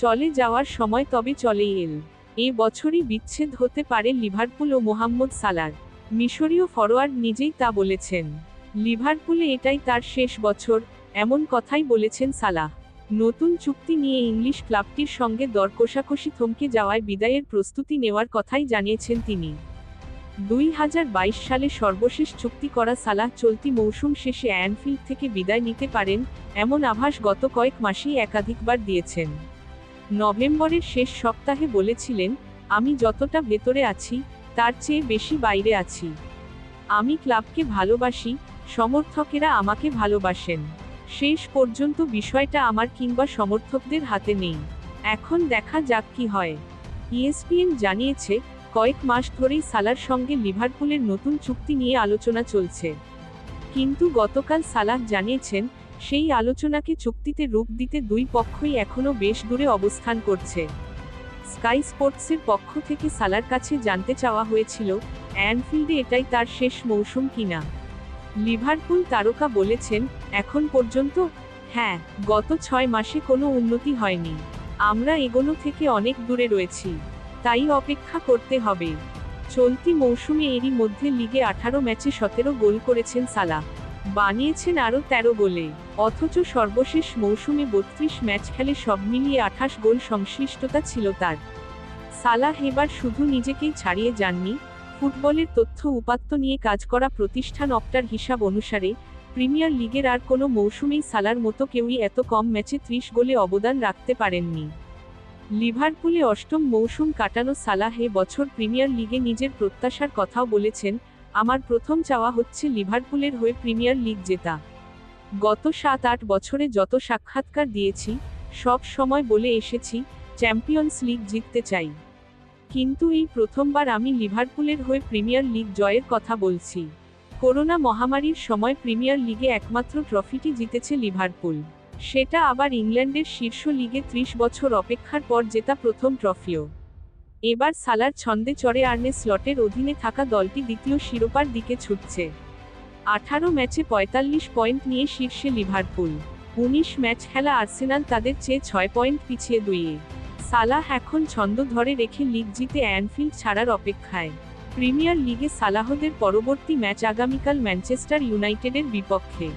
চলে যাওয়ার সময় তবে চলেই এ বছরই বিচ্ছেদ হতে পারে লিভারপুল ও মোহাম্মদ সালার। মিশরীয় ফরোয়ার্ড নিজেই তা বলেছেন। লিভারপুলে এটাই তার শেষ বছর, এমন কথাই বলেছেন সালাহ। নতুন চুক্তি নিয়ে ইংলিশ ক্লাবটির সঙ্গে দর কষাকষি থমকে যাওয়ায় বিদায়ের প্রস্তুতি নেওয়ার কথাই জানিয়েছেন তিনি। 2022 সালে সর্বশেষ চুক্তি করা সালাহ চলতি মৌসুম শেষে অ্যানফিল্ড থেকে বিদায় নিতে পারেন, এমন আভাস গত কয়েক মাসেই একাধিকবার দিয়েছেন। নভেম্বরের শেষ সপ্তাহে বলেছিলেন, আমি যতটা ভেতরে আছি, তার চেয়ে বেশি বাইরে আছি। আমি ক্লাবকে ভালোবাসি, সমর্থকেরা আমাকে ভালোবাসেন। শেষ পর্যন্ত বিষয়টা আমার কিংবা সমর্থকদের হাতে নেই। এখন দেখা যাক কি হয়। ইএসপিএন জানিয়েছে, কয়েক মাস ধরেই সালার সঙ্গে লিভারপুলের নতুন চুক্তি নিয়ে আলোচনা চলছে। কিন্তু গতকাল সালাহ জানিয়েছেন, সেই আলোচনাকে চুক্তিতে রূপ দিতে দুই পক্ষই এখনও বেশ দূরে অবস্থান করছে। স্কাই স্পোর্টসের পক্ষ থেকে সালার কাছে জানতে চাওয়া হয়েছিল, অ্যানফিল্ডে এটাই তার শেষ মৌসুম কিনা। লিভারপুল তারকা বলেছেন, এখন পর্যন্ত হ্যাঁ, গত 6 মাসে কোনো উন্নতি হয়নি। আমরা এগোনো থেকে অনেক দূরে রয়েছি, তাই অপেক্ষা করতে হবে। চলতি মৌসুমে এরই মধ্যে লিগে 18 ম্যাচে 17 গোল করেছেন সালাহ, বানিয়েছেন আরও 13 গোলে। অথচ সর্বশেষ মৌসুমে 32 ম্যাচ খেলে সব মিলিয়ে 28 গোল সংশ্লিষ্টতা ছিল তার। সালাহ এবার শুধু নিজেকেই ছাড়িয়ে যাননি। ফুটবলের তথ্য উপাত্ত নিয়ে কাজ করা প্রতিষ্ঠান অপ্টার হিসাব অনুসারে, প্রিমিয়ার লিগের আর কোনো মৌসুমেই সালার মতো কেউই এত কম ম্যাচে 30 গোলে অবদান রাখতে পারেননি। লিভারপুলে অষ্টম মৌসুম কাটানো সালাহ এ বছর প্রিমিয়ার লিগে নিজের প্রত্যাশার কথাও বলেছেন, আমার প্রথম চাওয়া হচ্ছে লিভারপুলের হয়ে প্রিমিয়ার লিগ জেতা। গত 7-8 বছরে যত সাক্ষাৎকার দিয়েছি, সব সময় বলে এসেছি, চ্যাম্পিয়ন্স লিগ জিততে চাই। কিন্তু এই প্রথমবার আমি লিভারপুলের হয়ে প্রিমিয়ার লিগ জয়ের কথা বলছি। করোনা মহামারীর সময় প্রিমিয়ার লিগে একমাত্র ট্রফিটি জিতেছে লিভারপুল। সেটা আবার ইংল্যান্ডের শীর্ষ লিগে 30 বছর অপেক্ষার পর জেতা প্রথম ট্রফিও। এবার সালার ছন্দে চড়ে আর্নে স্লটের অধীনে থাকা দলটি দ্বিতীয় শিরোপার দিকে ছুটছে। 18 ম্যাচে 45 পয়েন্ট নিয়ে শীর্ষে লিভারপুল। 19 ম্যাচ খেলা আর্সেনাল তাদের চেয়ে 6 পয়েন্ট পিছিয়ে 2-এ। সালাহ এখন ছন্দ ধরে রেখে লিগ জিতে অ্যানফিল্ড ছাড়ার অপেক্ষায়। প্রিমিয়ার লিগে সালাহদের পরবর্তী ম্যাচ আগামীকাল ম্যানচেস্টার ইউনাইটেডের বিপক্ষে।